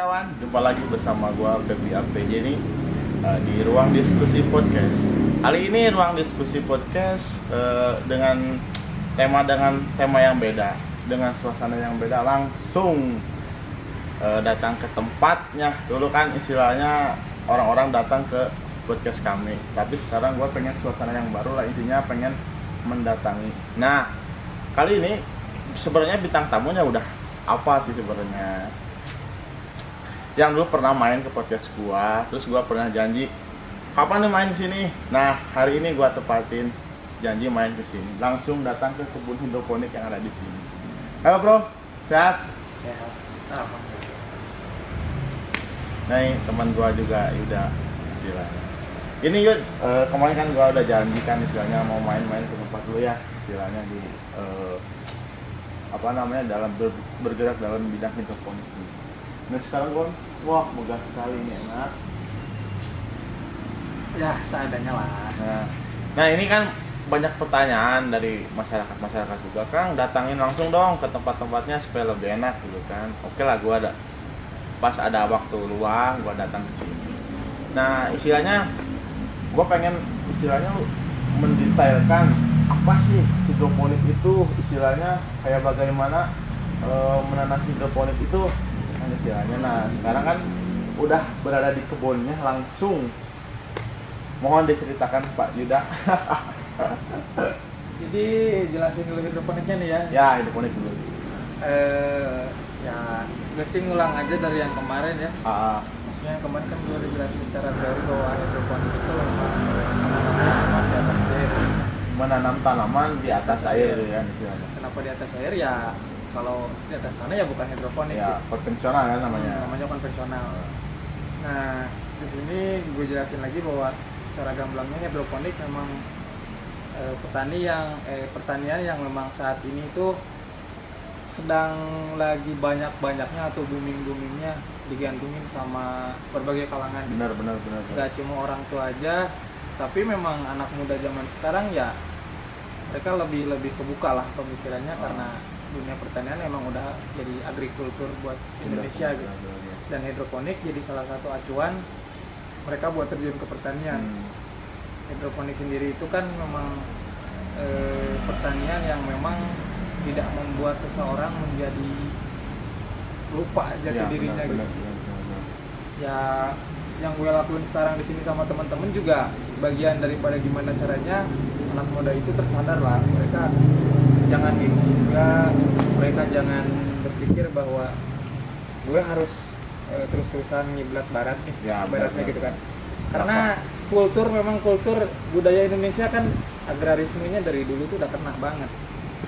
kawan, jumpa lagi bersama gua Febri APJ ini di Ruang Diskusi Podcast. Kali ini Ruang Diskusi Podcast dengan tema yang beda, dengan suasana yang beda, langsung datang ke tempatnya. Dulu kan istilahnya orang-orang datang ke podcast kami, tapi sekarang gua pengen suasana yang baru lah, intinya pengen mendatangi. Nah, kali ini sebenarnya bintang tamunya udah apa sih sebenarnya? Yang dulu pernah main ke podcast gua, terus gua pernah janji kapan nih main di sini. Nah, hari ini gua tepatin janji main ke sini. Langsung datang ke kebun hidroponik yang ada di sini. Halo, Bro. Sehat? Sehat. Nah, ini teman gua juga Yuda istilahnya. Ini Yud, kemarin kan gua udah janji kan istilahnya mau main-main ke tempat lu ya, istilahnya di dalam bergerak dalam bidang hidroponik. Nah sekarang gua, wah megah sekali ini, enak. Ya seadanya lah. Nah ini kan banyak pertanyaan dari masyarakat juga, Kang datangin langsung dong ke tempat-tempatnya supaya lebih enak gitu kan. Oke lah, gua ada pas ada waktu luang gua datang ke sini. Nah istilahnya gua pengen istilahnya lu mendetailkan apa sih hidroponik itu, istilahnya kayak bagaimana menanam hidroponik itu kan istilahnya. Nah sekarang kan udah berada di kebunnya langsung, mohon diceritakan Pak Yuda. Jadi jelasin dulu hidroponiknya nih ya. Ya hidroponik dulu. Ya gue ngulang aja dari yang kemarin ya. Maksudnya yang kemarin kan gue udah jelasin secara teori bahwa hidroponik itu memang menanam tanaman di atas air. Menanam tanaman di atas air ya istilahnya. Kenapa di atas air ya? Kalau di atas tanah ya bukan hidroponik. Ya konvensional kan namanya. Namanya konvensional. Nah di sini gue jelasin lagi bahwa secara gamblangnya hidroponik memang pertanian yang memang saat ini itu sedang lagi banyak-banyaknya atau booming-boomingnya digandungin sama berbagai kalangan. Benar. Gak cuma orang tua aja, tapi memang anak muda zaman sekarang ya mereka lebih kebuka lah pemikirannya karena dunia pertanian memang udah jadi agrikultur buat Indonesia gitu. Dan hidroponik jadi salah satu acuan mereka buat terjun ke pertanian. Hidroponik sendiri itu kan memang pertanian yang memang tidak membuat seseorang menjadi lupa jati dirinya gitu. Ya yang gue lakuin sekarang di sini sama teman-teman juga bagian daripada gimana caranya anak muda itu tersadar lah, mereka jangan gengsi juga, mereka jangan berpikir bahwa gue harus terus-terusan ngiblat barat nih, ya, baratnya gitu kan. Karena kultur budaya Indonesia kan agrarismenya dari dulu tuh udah kena banget.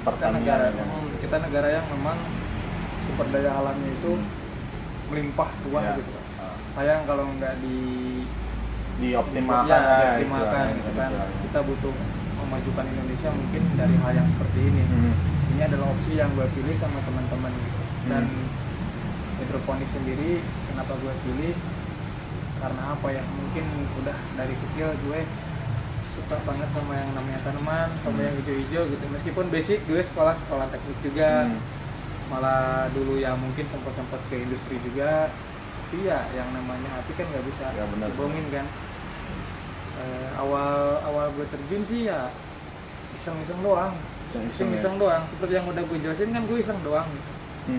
Kita negara yang memang sumber daya alamnya itu melimpah ruah gitu kan. Sayang kalau nggak dioptimalkan gitu kan. Kita butuh memajukan Indonesia mungkin dari hal yang seperti ini. Ini adalah opsi yang gue pilih sama teman-teman gitu. Dan hidroponik sendiri kenapa gue pilih? Karena apa ya? Mungkin udah dari kecil gue suka banget sama yang namanya tanaman, sama yang hijau-hijau gitu. Meskipun basic gue sekolah teknik juga, malah dulu ya mungkin sempat ke industri juga. Tapi ya yang namanya hati kan nggak bisa dibohongin kan. Awal gue terjun sih ya iseng-iseng doang. Seperti yang udah gue jelasin kan, gue iseng doang.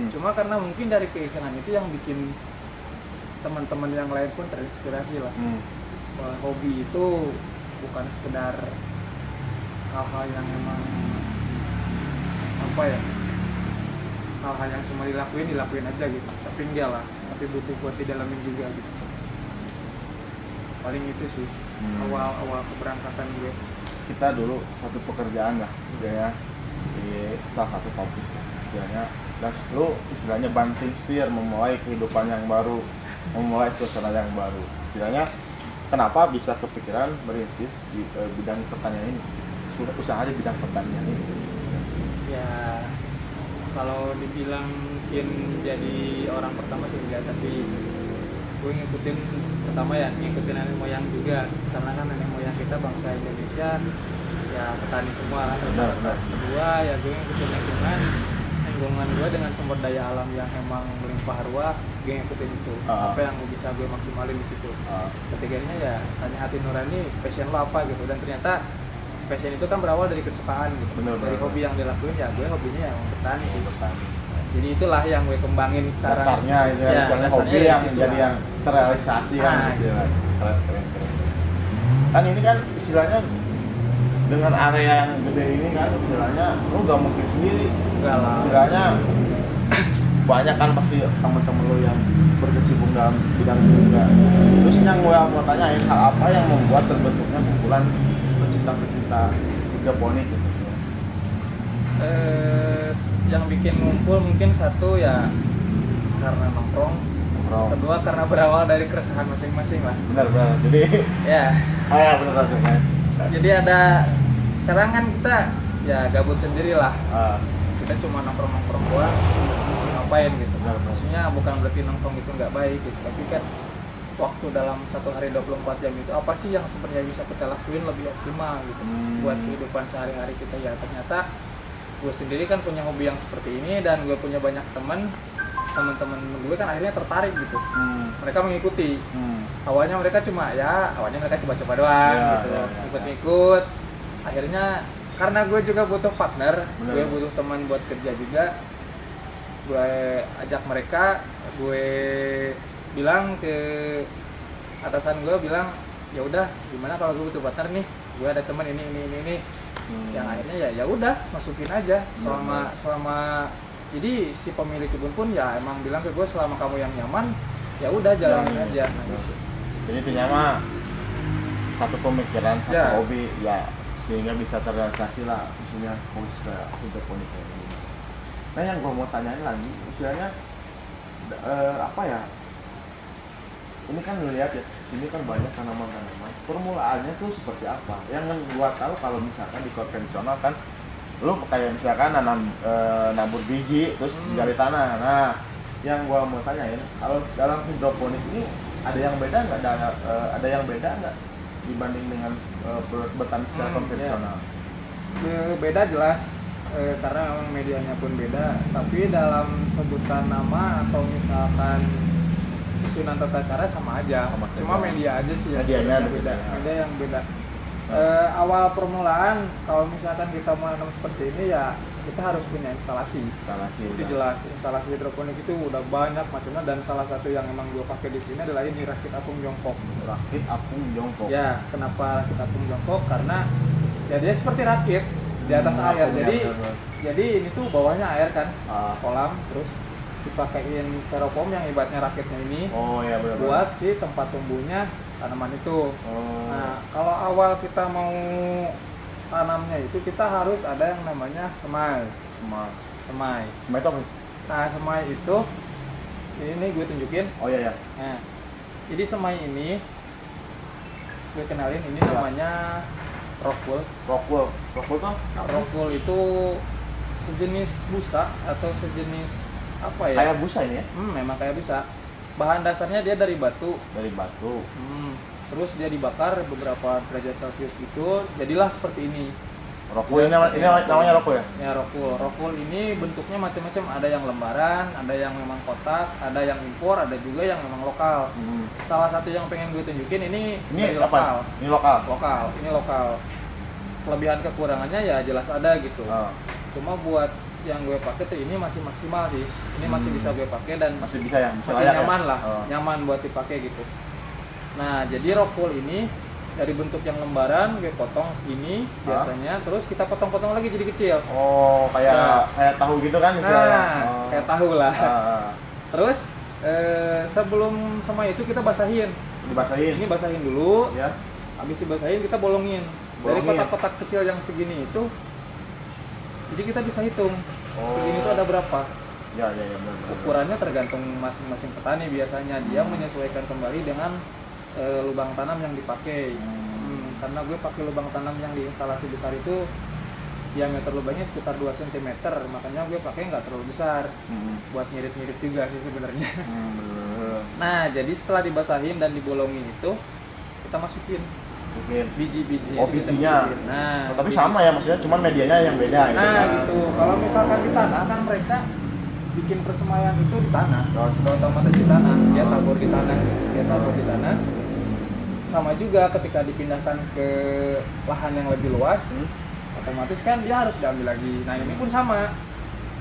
Cuma karena mungkin dari keisengan itu yang bikin teman-teman yang lain pun terinspirasi lah. Bahwa hobi itu bukan sekedar hal-hal yang memang hal-hal yang cuma dilakuin aja gitu, tapi enggak lah, tapi butuh buat didalamin juga gitu. Paling itu sih awal keberangkatan gue. Kita dulu satu pekerjaan lah istilahnya di salah satu pabrik istilahnya, dan lu istilahnya banting setir memulai kehidupan yang baru, memulai suasana yang baru istilahnya. Kenapa bisa kepikiran merintis di bidang pertanian ini? Sudah usaha di bidang pertanian ini? Ya, kalau dibilang mungkin jadi orang pertama sih enggak, tapi gue ngikutin nenek moyang juga. Karena kan nenek moyang kita bangsa Indonesia ya petani semua lah. Benar. Kedua ya gue ngikutin lingkungan yang lingkungan gue dengan sumber daya alam yang emang melimpah ruah, gue ngikutin itu. Apa yang bisa gue maksimalin di situ. Ketiganya ya tanya hati nurani, passion lo apa gitu. Dan ternyata passion itu kan berawal dari kesukaan gitu. Dari hobi yang dilakuin ya gue hobinya yang bertani sih. Jadi itulah yang gue kembangin sekarang. Dasarnya itu ya, hobi yang jadi yang terrealisasi kan gitu. Keren. Kan ini kan istilahnya dengan area yang gede ini kan istilahnya lu gak mungkin sendiri. Enggak lah. Istilahnya banyak kan pasti temen-temen lu yang berkecimpung dalam bidang itu juga. Terus yang gue mau tanyain, hal apa yang membuat terbentuknya kumpulan pecinta-pecinta hidroponik gitu? Yang bikin ngumpul mungkin satu ya karena nongkrong. Kedua karena berawal dari keresahan masing-masing lah. Benar. Jadi ya. Benar. Jadi ada sekarang kan kita ya gabut sendiri lah. Kita cuma nongkrong doang, ngapain gitu. Maksudnya bukan berarti nongkrong itu nggak baik gitu, tapi kan waktu dalam satu hari 24 jam itu apa sih yang sebenarnya bisa kita lakuin lebih optimal gitu buat kehidupan sehari-hari kita. Ya ternyata gue sendiri kan punya hobi yang seperti ini dan gue punya banyak teman-teman gue kan akhirnya tertarik gitu. Mereka mengikuti. Awalnya mereka coba-coba doang gitu. Ikut-ikut. Akhirnya karena gue juga butuh partner, gue butuh teman buat kerja juga. Gue ajak mereka, gue bilang ke atasan gue bilang, "Ya udah, gimana kalau gue butuh partner nih? Gue ada teman ini." Yang akhirnya ya udah masukin aja selama jadi si pemilik kebun pun ya emang bilang ke gue selama kamu yang nyaman ya udah jalanin aja. Jadi intinya mah satu pemikiran, satu hobi ya sehingga bisa terrealisasi lah khususnya hidroponik ini. Nah yang gue mau tanyain lagi istilahnya ini kan lihat ya, ini kan banyak tanaman-tanaman. Permulaannya tuh seperti apa? Yang gua tahu kalau misalkan di konvensional kan, lu kayak misalkan nabur biji terus gali tanah. Nah, yang gua mau tanyain, kalau dalam hidroponik ini ada yang beda nggak? Ada yang beda nggak dibanding dengan bertani secara konvensional? Beda jelas, karena memang medianya pun beda. Tapi dalam sebutan nama atau misalkan susunan tata cara sama aja, cuma media aja sih ya beda. Media yang beda. Awal permulaan kalau misalkan kita mau nanam seperti ini ya kita harus punya instalasi itu jelas. Instalasi hidroponik itu udah banyak macamnya dan salah satu yang emang gue pakai di sini adalah ini rakit apung jongkok. Ya, kenapa rakit apung jongkok? Karena ya dia seperti rakit di atas air. Jadi ini tuh bawahnya air kan, kolam, terus dipakein styrofoam yang ibaratnya raketnya ini buat si tempat tumbuhnya tanaman itu. Nah kalau awal kita mau tanamnya itu kita harus ada yang namanya semai. Nah semai itu ini gue tunjukin. Nah, jadi semai ini gue kenalin, ini namanya rockwool. Rockwool itu sejenis busa atau sejenis apa ya? Kayak busa ini ya? Memang kayak busa. Bahan dasarnya dia dari batu. Terus dia dibakar beberapa derajat Celcius gitu, jadilah seperti ini. Rockwool ini namanya rockwool ya? Ya rockwool ini bentuknya macam-macam. Ada yang lembaran, ada yang memang kotak, ada yang impor, ada juga yang memang lokal. Salah satu yang pengen gue tunjukin ini dari lokal. Ini lokal. Kelebihan kekurangannya ya jelas ada gitu. Cuma buat yang gue pakai tuh ini masih maksimal sih. Ini masih bisa gue pakai dan masih bisa ya, masih nyaman ya? Nyaman buat dipakai gitu. Nah, jadi rockwool ini dari bentuk yang lembaran gue potong segini biasanya, terus kita potong-potong lagi jadi kecil. Kayak tahu gitu kan istilahnya. Kayak tahu lah. Terus sebelum sama itu kita basahin. Ini basahin dulu. Ya. Habis dibasahin kita bolongin. Dari kotak-kotak kecil yang segini itu jadi kita bisa hitung segini itu ada berapa. Ya, benar. Ukurannya tergantung masing-masing petani biasanya. Dia menyesuaikan kembali dengan lubang tanam yang dipakai. Karena gue pakai lubang tanam yang di instalasi besar itu diameter lubangnya sekitar 2 cm, makanya gue pakai nggak terlalu besar. Buat ngirit-ngirit juga sih sebenarnya. Nah, jadi setelah dibasahin dan dibolongin itu kita masukin Mungkin. biji-biji. Oh, itu kita bijinya. masukin. Nah, Tapi biji. sama ya, maksudnya cuman medianya yang beda gitu Nah kan. gitu, kalau misalkan di tanah kan mereka bikin persemaian itu di tanah, sudah otomatis di tanah, dia tabur di tanah, sama juga ketika dipindahkan ke lahan yang lebih luas, otomatis kan dia harus diambil lagi. Nah ini pun sama,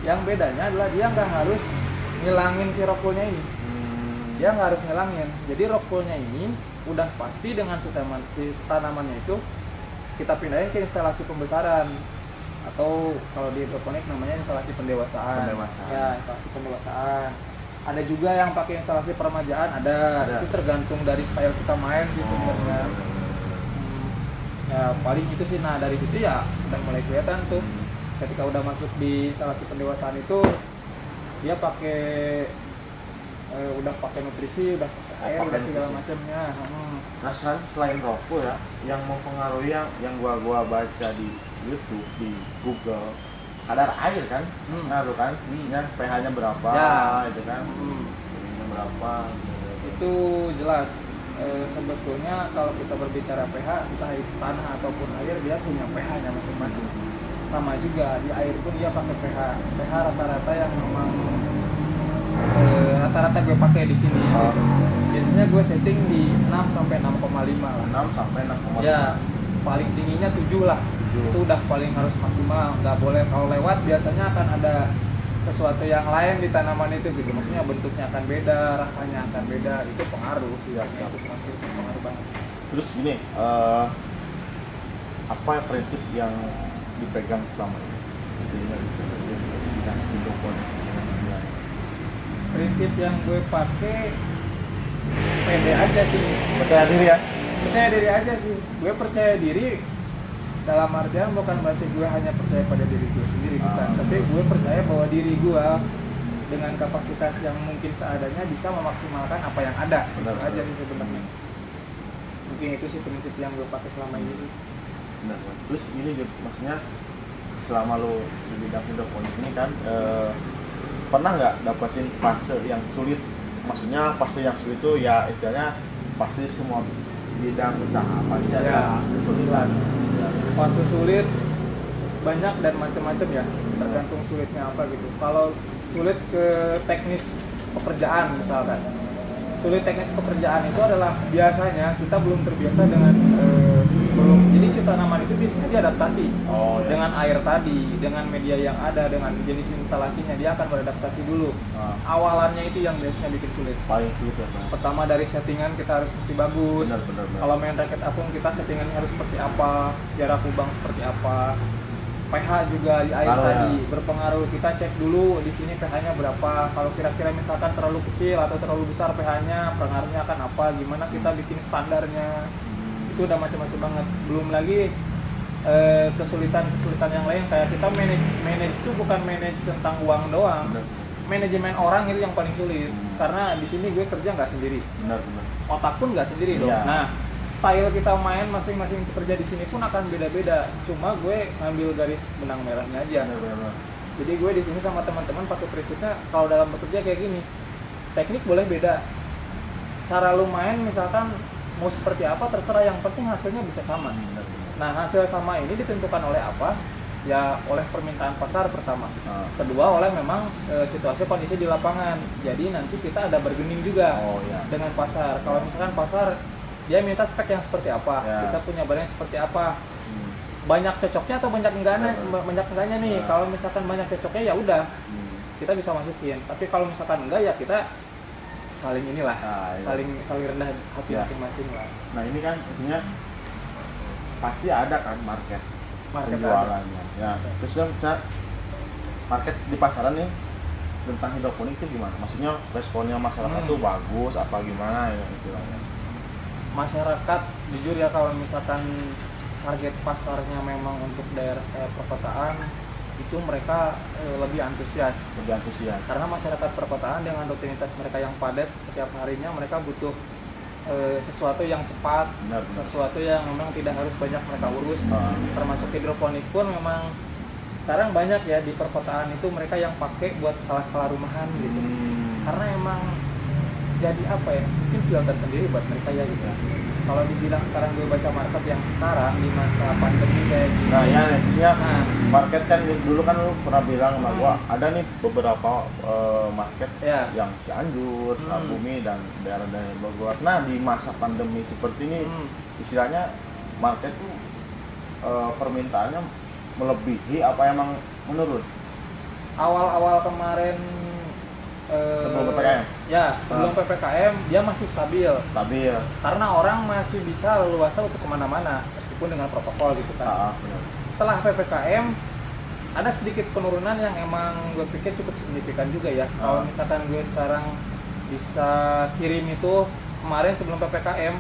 yang bedanya adalah dia nggak harus ngilangin si rockwoolnya ini, dia nggak harus ngilangin, jadi rockwoolnya ini udah pasti dengan si tanamannya itu kita pindahin ke instalasi pembesaran, atau kalau di hidroponik namanya instalasi pendewasaan. Ya, instalasi pendewasaan. Ada juga yang pakai instalasi peremajaan, ada. Itu tergantung dari style kita main sih sebenarnya. Ya paling itu sih. Nah dari situ ya udah mulai kelihatan tuh. Ketika udah masuk di instalasi pendewasaan itu dia pakai udah pakai nutrisi, udah pakai air, udah segala macamnya. Nah selain rokok ya, yang mempengaruhi yang gua baca di YouTube, di Google, kadar air kan, ngaruh kan, pH-nya berapa, ya. itu kan, pH-nya berapa, itu jelas. Sebetulnya kalau kita berbicara pH, entah itu tanah ataupun air, dia punya pH-nya masing-masing. Sama juga di air pun dia pakai pH rata-rata yang memang rata-rata gue pakai di sini. Biasanya gue setting di 6 sampai 6,5 lah. 6 sampai 6,5. Ya, paling tingginya 7 lah. 7. Itu udah paling harus maksimal. Nggak boleh kalau lewat, biasanya akan ada sesuatu yang lain di tanaman itu gitu. Maksudnya bentuknya akan beda, rasanya akan beda. Itu pengaruh sih. Itu pengaruh banget. Terus gini, apa prinsip yang dipegang selama ini? Sehingga bisa dengan hidroponik dengan istilahnya. Prinsip yang gue pakai pede aja sih. Percaya diri ya? Percaya diri aja sih. Gue percaya diri dalam artian bukan berarti gue hanya percaya pada diri gue sendiri, bukan. Tapi gue percaya bahwa diri gue dengan kapasitas yang mungkin seadanya bisa memaksimalkan apa yang ada. Benar, Itu aja sih sebenarnya. Mungkin itu sih prinsip yang gue pakai selama ini sih. Benar. Terus ini maksudnya selama lo di bidang hidroponik ini kan pernah nggak dapetin fase yang sulit? Maksudnya fase yang sulit itu ya istilahnya pasti semua bidang usaha pasti ada kesulitan. Fase sulit banyak dan macam-macam ya, tergantung sulitnya apa gitu. Kalau sulit ke teknis pekerjaan misalkan, sulit teknis pekerjaan itu adalah biasanya kita belum terbiasa dengan jadi si tanaman itu biasanya dia adaptasi dengan air tadi, dengan media yang ada, dengan jenis instalasinya dia akan beradaptasi dulu. Awalannya itu yang biasanya bikin sulit. Paling sulit ya. Pertama dari settingan kita harus mesti bagus. Benar. Kalau main raket apung kita settingannya harus seperti apa, jarak lubang seperti apa. pH juga di air tadi berpengaruh. Kita cek dulu di sini pH-nya berapa. Kalau kira-kira misalkan terlalu kecil atau terlalu besar pH-nya, pengaruhnya akan apa? Gimana kita bikin standarnya? Itu udah macam-macam banget. Belum lagi kesulitan yang lain kayak kita manage itu bukan manage tentang uang doang. Manajemen orang itu yang paling sulit. Karena di sini gue kerja nggak sendiri. Benar. Otak pun nggak sendiri dong. Nah, style kita main masing-masing pekerja di sini pun akan beda-beda. Cuma gue ngambil garis benang merahnya aja. Benar. Jadi gue di sini sama teman-teman pakai prinsipnya kalau dalam bekerja kayak gini. Teknik boleh beda. Cara lu main misalkan mau seperti apa terserah, yang penting hasilnya bisa sama. Nah, hasil sama ini ditentukan oleh apa? Ya oleh permintaan pasar pertama. Kedua oleh memang situasi kondisi di lapangan. Jadi nanti kita ada bargaining juga dengan pasar. Kalau misalkan pasar dia minta spek yang seperti apa, kita punya barang seperti apa, banyak cocoknya atau banyak enggaknya nih. Kalau misalkan banyak cocoknya ya udah kita bisa masukin. Tapi kalau misalkan enggak ya kita saling inilah, saling rendah hati masing-masing lah. Nah ini kan maksudnya pasti ada kan market penjualannya. Ya, terus kan bisa market di pasaran nih tentang hidroponik itu gimana? Maksudnya responnya masyarakat tuh bagus apa gimana ya istilahnya? Masyarakat jujur ya, kalau misalkan target pasarnya memang untuk daerah kayak perkotaan itu mereka lebih antusias. Karena masyarakat perkotaan dengan rutinitas mereka yang padat setiap harinya, mereka butuh sesuatu yang cepat, sesuatu yang memang tidak harus banyak mereka urus. Termasuk hidroponik pun memang sekarang banyak ya di perkotaan itu mereka yang pakai buat skala-skala rumahan gitu. Karena emang jadi apa ya, mungkin filter sendiri buat mereka ya gitu. Kalau dibilang sekarang gue baca market yang sekarang di masa pandemi kayak gini, Nah ya, maksudnya nah, market kan dulu kan lu pernah bilang sama gua ada nih beberapa market ya, yang Cianjur, Sukabumi dan daerah-daerah Bogor. Nah di masa pandemi seperti ini istilahnya market tuh permintaannya melebihi apa emang menurun? awal-awal kemarin Sebelum PPKM? ya sebelum PPKM dia masih stabil Stabil. karena orang masih bisa leluasa untuk kemana-mana meskipun dengan protokol gitu kan. Benar. Setelah PPKM ada sedikit penurunan yang emang gue pikir cukup signifikan juga ya. Kalau misalkan gue sekarang bisa kirim itu kemarin sebelum PPKM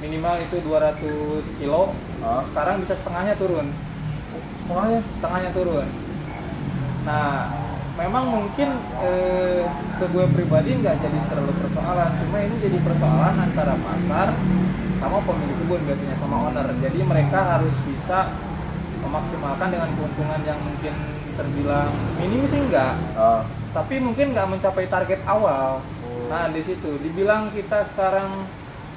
minimal itu 200 kilo, sekarang bisa setengahnya turun. Setengahnya turun. Nah, memang mungkin ke gue pribadi nggak jadi terlalu persoalan, cuma ini jadi persoalan antara pasar sama pemilik kebun biasanya sama owner. Jadi mereka harus bisa memaksimalkan dengan keuntungan yang mungkin terbilang minim sih enggak, tapi mungkin nggak mencapai target awal. Nah di situ dibilang kita sekarang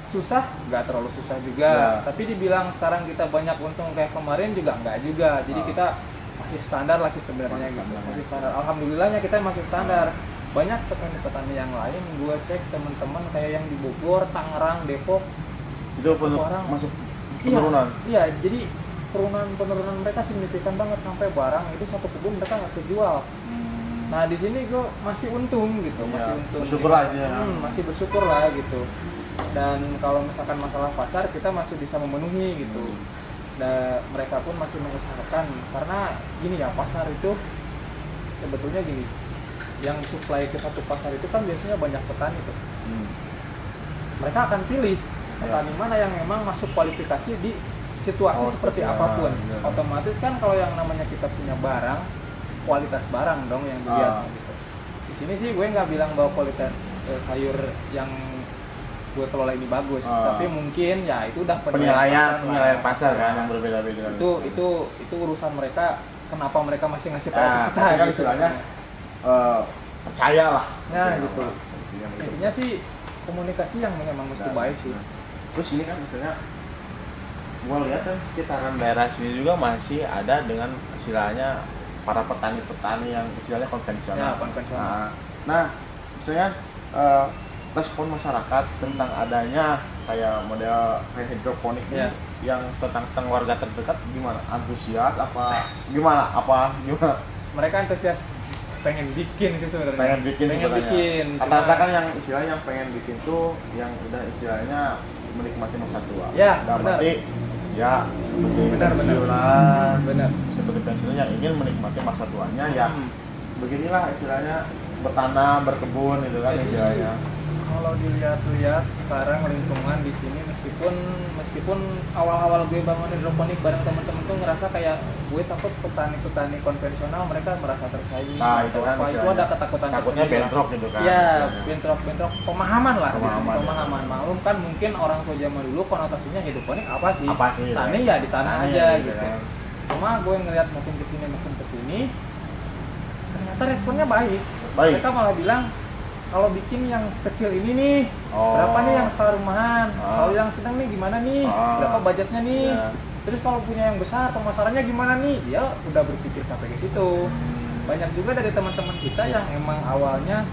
susah, nggak terlalu susah juga, tapi dibilang sekarang kita banyak untung kayak kemarin juga enggak juga. Jadi kita masih standar lah sih sebenarnya gitu. Masih standar. Alhamdulillahnya kita masih standar. Banyak petani-petani yang lain gue cek teman-teman kayak yang di Bogor, Tangerang, Depok itu orang masuk penurunan. Iya, jadi penurunan mereka signifikan banget sampai barang itu satu kebun mereka nggak kejual. Nah di sini gue masih untung gitu, masih untung. Bersyukur gitu. aja. Masih bersyukur lah gitu. Dan kalau misalkan masalah pasar kita masih bisa memenuhi gitu. Dan mereka pun masih mengusahakan karena gini ya, pasar itu sebetulnya gini, yang supply ke satu pasar itu kan biasanya banyak petani tuh. Mereka akan pilih petani mana yang memang masuk kualifikasi di situasi seperti apapun. Otomatis kan kalau yang namanya kita punya barang, kualitas barang dong yang dilihat gitu. Di sini sih gue nggak bilang bahwa kualitas sayur yang gue kelola ini bagus, tapi mungkin ya itu udah penilaian pasar kan yang berbeda-beda. Itu urusan mereka, kenapa mereka masih ngasih tahu kita kan gitu. Istilahnya percaya lah. Nah gitu. Intinya sih komunikasi yang memang mesti baik sih. Terus ini kan misalnya gue lihat kan sekitaran daerah sini juga masih ada dengan istilahnya para petani-petani yang istilahnya konvensional. Nah, misalnya respon masyarakat tentang adanya kayak model kayak hidroponik ini yang tentang warga terdekat gimana? Antusias apa gimana? Mereka antusias pengen bikin sih sebenarnya. Pengen bikin. Kata-kata kan yang istilahnya yang pengen bikin tuh yang udah istilahnya menikmati masa tua. Ya, berarti ya seperti pensiunan, seperti pensiunan yang ingin menikmati masa tuanya ya beginilah istilahnya bertanam, berkebun itu kan istilahnya. Kalau dilihat-lihat sekarang lingkungan di sini meskipun awal-awal gue bangun hidroponik bareng temen-temen tuh ngerasa kayak gue takut petani konvensional mereka merasa tersaingi. Nah, itu kan itu ada ketakutan takutnya bentrok gitu kan. Ya, bentrok pemahaman lah. Pemahaman. Maklum kan mungkin orang tua zaman dulu konotasinya hidroponik apa sih? Tani ya di tanah aja gitu. Kan. Cuma gue ngeliat makin kesini ternyata responnya baik. Mereka malah bilang kalau bikin yang kecil ini nih, berapa nih yang skala rumahan? Kalau yang sedang nih gimana nih? Berapa budgetnya nih? Terus kalau punya yang besar, pemasarannya gimana nih? Dia udah berpikir sampai ke situ. Banyak juga dari teman-teman kita yang emang awalnya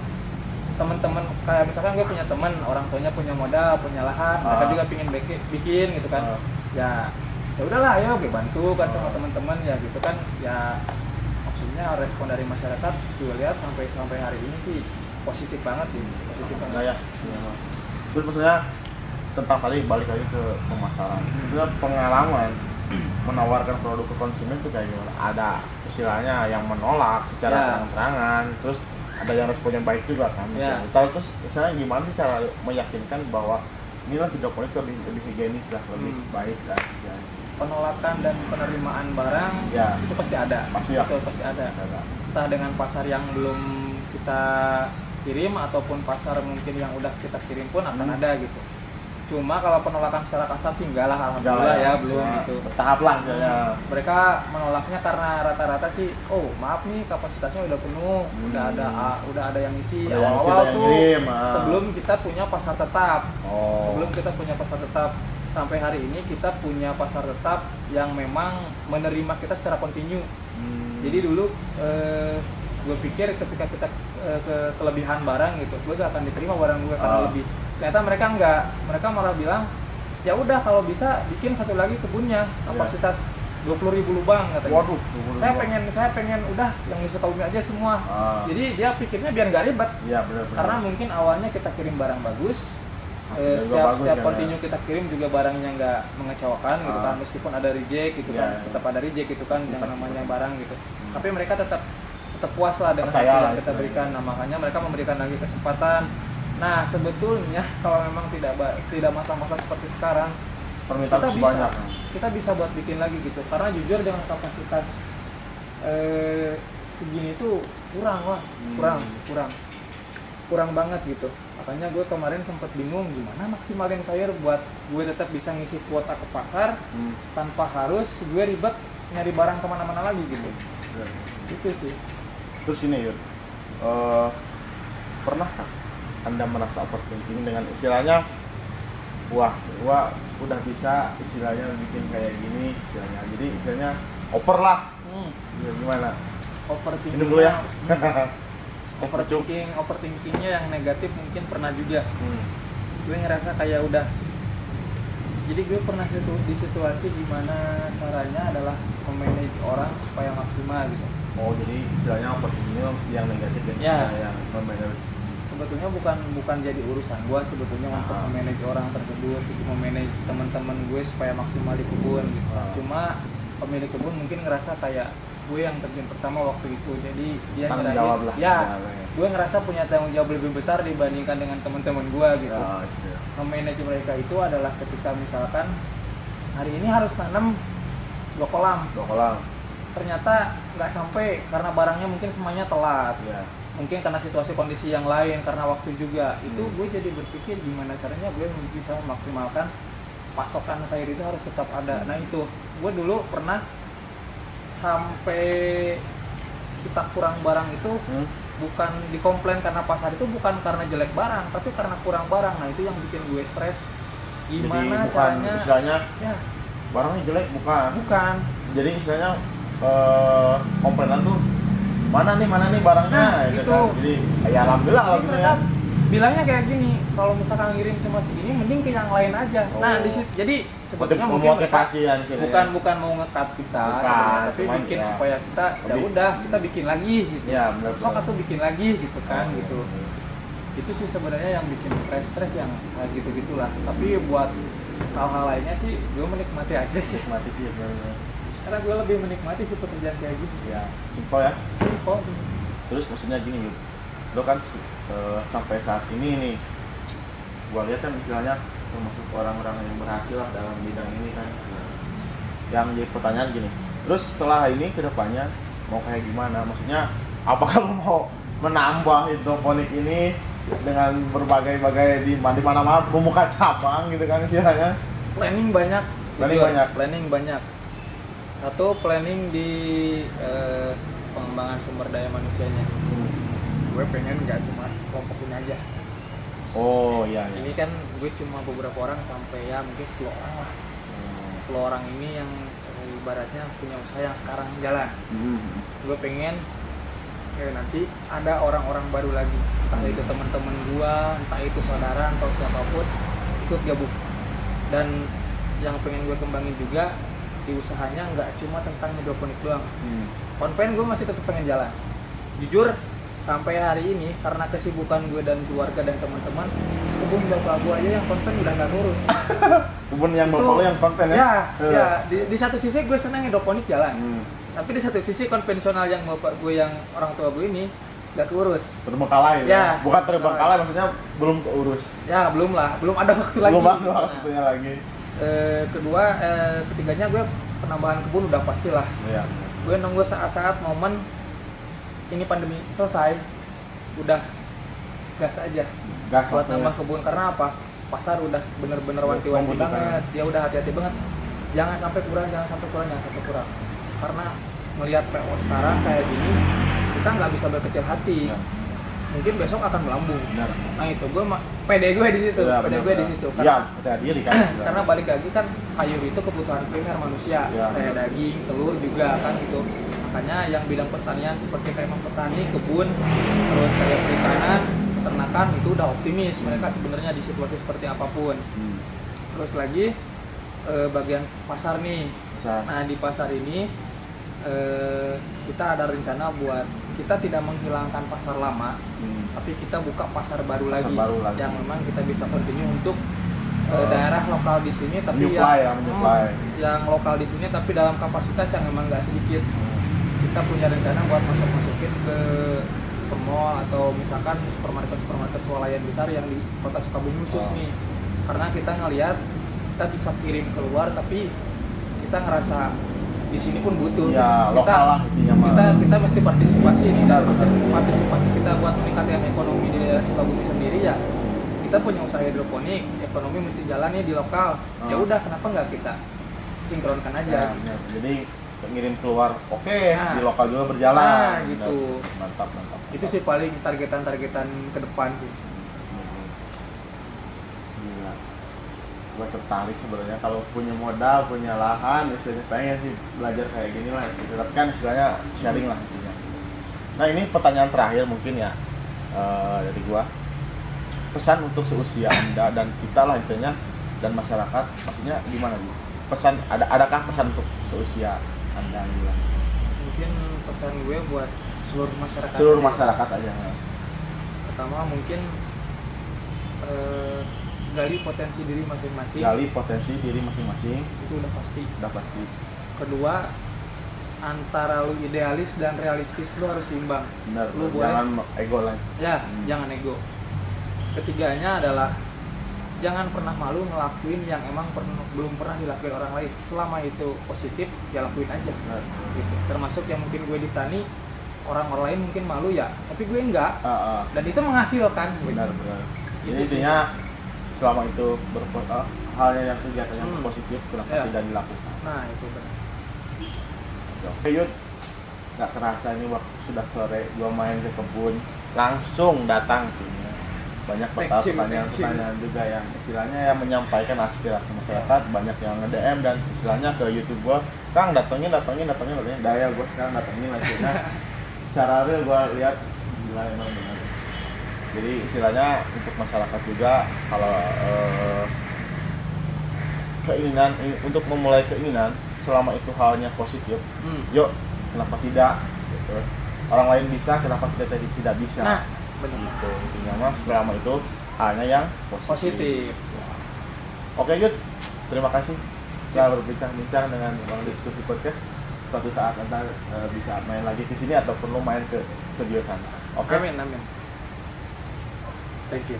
teman-teman kayak misalkan gue punya teman, orang tuanya punya modal, punya lahan, mereka juga pingin bikin gitu kan. Ya udahlah, ayo gue bantu kan sama teman-teman ya gitu kan. Ya maksudnya respon dari masyarakat gue lihat sampai hari ini sih positif banget sih, ya. Terus maksudnya tentang tadi balik lagi ke pemasaran, maksudnya pengalaman menawarkan produk ke konsumen itu kayak gimana? Ada istilahnya yang menolak secara terang-terangan, terus ada yang responnya baik juga kan. Terus misalnya gimana sih cara meyakinkan bahwa inilah hidroponik lebih higienis lah, lebih baik lah. Penolakan dan penerimaan barang itu pasti ada. Pasti ada. Entah dengan pasar yang belum kita kirim ataupun pasar mungkin yang udah kita kirim pun akan ada gitu. Cuma kalau penolakan secara kasar sih enggak lah, alhamdulillah ya, belum gitu. Bertahap lah ya. Mereka menolaknya karena rata-rata sih, oh maaf nih kapasitasnya udah penuh, udah ada yang isi awal-awal tuh sebelum kita punya pasar tetap. Sebelum kita punya pasar tetap, sampai hari ini kita punya pasar tetap yang memang menerima kita secara kontinu. Jadi dulu gue pikir ketika kita kelebihan barang gitu, gue gak akan diterima barang gue karena lebih. Ternyata mereka enggak, mereka malah bilang ya udah kalau bisa bikin satu lagi kebunnya kapasitas 20.000 lubang katanya. Waduh, saya pengen udah yang di Sukabumi aja semua. Jadi dia pikirnya biar nggak ribet. Iya, benar. Karena mungkin awalnya kita kirim barang bagus. Setiap kontinu kita kirim juga barangnya nggak mengecewakan gitu kan, meskipun ada reject gitu kan, tetap ada reject gitu kan yang namanya barang gitu. Tapi mereka tetap puas lah dengan hasil yang kita berikan. Nah, makanya mereka memberikan lagi kesempatan. Nah, sebetulnya kalau memang tidak masa-masa seperti sekarang, kita bisa buat bikin lagi gitu. Karena jujur dengan kapasitas segini itu kurang banget gitu. Makanya gue kemarin sempat bingung gimana maksimalin sayur buat gue tetap bisa ngisi kuota ke pasar tanpa harus gue ribet nyari barang kemana-mana lagi gitu. Itu sih. Terus ini Yud, pernah Anda merasa overthinking dengan istilahnya, wah udah bisa istilahnya bikin kayak gini istilahnya, jadi istilahnya over lah. Ya, gimana? Overthinking dulu ya. Overthinkingnya yang negatif mungkin pernah juga. Gue ngerasa kayak udah, jadi gue pernah di situasi dimana caranya adalah memanage orang supaya maksimal gitu. Jadi istilahnya overthinking yang negatif ya. Yang memanage. Sebetulnya bukan jadi urusan gue sebetulnya untuk memanage orang tersebut, gitu, memanage teman-teman gue supaya maksimal di kebun gitu. Cuma pemilik kebun mungkin ngerasa kayak gue yang terjun pertama waktu itu, jadi dia gue ngerasa punya tanggung jawab lebih besar dibandingkan dengan teman-teman gue gitu. Memanage mereka itu adalah ketika misalkan hari ini harus tanam 2 kolam. Ternyata nggak sampai karena barangnya mungkin semuanya telat. Mungkin karena situasi kondisi yang lain, karena waktu juga. Itu gue jadi berpikir gimana caranya gue bisa memaksimalkan pasokan sayur itu harus tetap ada. Nah itu, gue dulu pernah sampai kita kurang barang itu bukan dikomplain karena pasar itu bukan karena jelek barang, tapi karena kurang barang. Nah itu yang bikin gue stres. Gimana jadi caranya? Istilahnya barangnya jelek bukan. Jadi istilahnya komplainan tuh mana nih barangnya gitu kan. Jadi ya alhamdulillah kalau gitu ya. Bilangnya kayak gini, kalau misalkan ngirim cuma segini mending ke yang lain aja. Nah, jadi sebetulnya mungkin bukan mau ngekat kita sebenarnya, tapi bikin ya, supaya kita ya udah kita bikin lagi gitu. Sok atau bikin lagi gitu kan gitu. Itu sih sebenarnya yang bikin stres yang kayak gitu-gitulah. Tapi buat hal-hal lainnya sih gue menikmati aja sih. Karena gue lebih menikmati sih pekerjaan kayak gitu. Ya, simpel ya. Simpel. Terus maksudnya gini, lo kan sampai saat ini nih, gue lihat kan istilahnya termasuk orang-orang yang berhasil lah dalam bidang ini kan. Yang jadi pertanyaan gini, terus setelah ini kedepannya mau kayak gimana? Maksudnya apakah lo mau menambah hidroponik ini dengan berbagai-bagai di mana-mana membuka cabang gitu kan istilahnya? Planning banyak. Satu, planning di pengembangan sumber daya manusianya. Gue pengen nggak cuma kelompok ini aja. Ini kan gue cuma beberapa orang sampai ya mungkin 10 orang lah. 10 orang ini yang ibaratnya punya usaha yang sekarang jalan. Gue pengen nanti ada orang-orang baru lagi, entah itu teman-teman gue, entah itu saudara atau siapapun ikut gabung. Dan yang pengen gue kembangin juga di usahanya nggak cuma tentang hidroponik doang. Konven gue masih tetap pengen jalan. Jujur sampai hari ini karena kesibukan gue dan keluarga dan teman-teman, kebun bapak gue aja yang konven udah nggak ngurus. Kebun yang bapak lo yang konven ya? Ya, di satu sisi gue senang hidroponik jalan. Tapi di satu sisi konvensional yang bapak gue yang orang tua gue ini nggak keurus. Terbengkalai ya? Bukan terbengkalai, maksudnya belum keurus. Ya belum ada waktu lagi. Belum ada waktunya lagi. Ketiganya gue penambahan kebun udah pastilah. Gue nunggu saat-saat momen ini pandemi selesai, udah gas aja buat nambah kebun. Karena apa? pasar udah bener-bener wanti-wanti Membutuhkan. banget, dia udah hati-hati banget, jangan sampai kurang, karena melihat PO sekarang kayak gini kita nggak bisa berkecil hati. Ya. Mungkin besok akan melambung. Benar. Nah itu pede gue di situ, Ya, pede benar, gue di benar. situ. Iya, Karena percaya diri kan. karena balik lagi kan sayur itu kebutuhan primer manusia, Ya, kayak benar. daging, telur juga kan gitu. Makanya yang bidang pertanian seperti kayak petani, kebun, terus kayak perikanan, peternakan itu udah optimis mereka sebenarnya di situasi seperti apapun. Terus lagi bagian pasar nih. Bisa. Nah di pasar ini kita ada rencana buat kita tidak menghilangkan pasar lama, tapi kita buka pasar baru lagi yang memang kita bisa continue untuk daerah lokal di sini, tapi yang lokal di sini tapi dalam kapasitas yang memang nggak sedikit. Kita punya rencana buat masukin ke mall atau misalkan supermarket swalayan besar yang di kota Sukabumi khusus nih, karena kita ngelihat kita bisa kirim keluar tapi kita ngerasa di sini pun butuh. Ya, lokal lah intinya. Kita mesti partisipasi nih, dan partisipasi kita buat meningkatkan ekonomi di daerah Sukabumi sendiri ya. Kita punya usaha hidroponik, ekonomi mesti jalan nih di lokal. Ya udah, kenapa nggak kita sinkronkan aja? Ya, jadi ngirim keluar Nah, di lokal juga berjalan. Nah, gitu. Mantap. Itu sih paling targetan ke depan sih. Gila. Gue tertarik sebenarnya kalau punya modal, punya lahan, istilahnya pengen sih belajar kayak gini lah. Tapi kan istilahnya sharing lah intinya. Nah ini pertanyaan terakhir mungkin ya dari gua. Pesan untuk seusia Anda dan kita lah intinya dan masyarakat, maksudnya gimana gitu? Pesan adakah pesan untuk seusia Anda gitu? Mungkin pesan gue buat seluruh masyarakat. Seluruh masyarakat aja. Pertama mungkin gali potensi diri masing-masing. Gali potensi diri masing-masing. Itu udah pasti. Pasti. Kedua, antara lu idealis dan realistis lu harus seimbang. Benar. Lu boleh, Jangan ego lah. ya, jangan ego. Ketiganya adalah jangan pernah malu ngelakuin yang emang belum pernah dilakuin orang lain. Selama itu positif, ya lakuin aja. Benar. Gitu. Termasuk yang mungkin gue di tani, orang lain mungkin malu ya, tapi gue enggak. Dan itu menghasilkan. Benar. Itu Jadi sih. intinya selama itu halnya yang kegiatannya positif, kenapa Ya. tidak dilakukan? Nah itu benar. Oke Yud, nggak kerasa ini waktu sudah sore, gua main ke kebun, langsung datang sini. Banyak pertanyaan juga yang istilahnya yang menyampaikan aspirasi masyarakat, banyak yang nge-DM dan istilahnya ke YouTube gua, Kang datangin, daya gua sekarang datangin lagi. Nah, secara real gua lihat gila emang benar. Jadi istilahnya untuk masyarakat juga kalau keinginan untuk memulai keinginan selama itu halnya positif, yuk kenapa tidak gitu. Orang lain bisa, kenapa kita tidak bisa? Nah, benar. Gitu. Intinya mah selama itu halnya yang positif. Oke Yud, terima kasih telah berbincang-bincang dengan Ruang Diskusi Podcast. Suatu saat nanti bisa main lagi ke sini ataupun lo main ke studio sana. Oke. Amin. Thank you.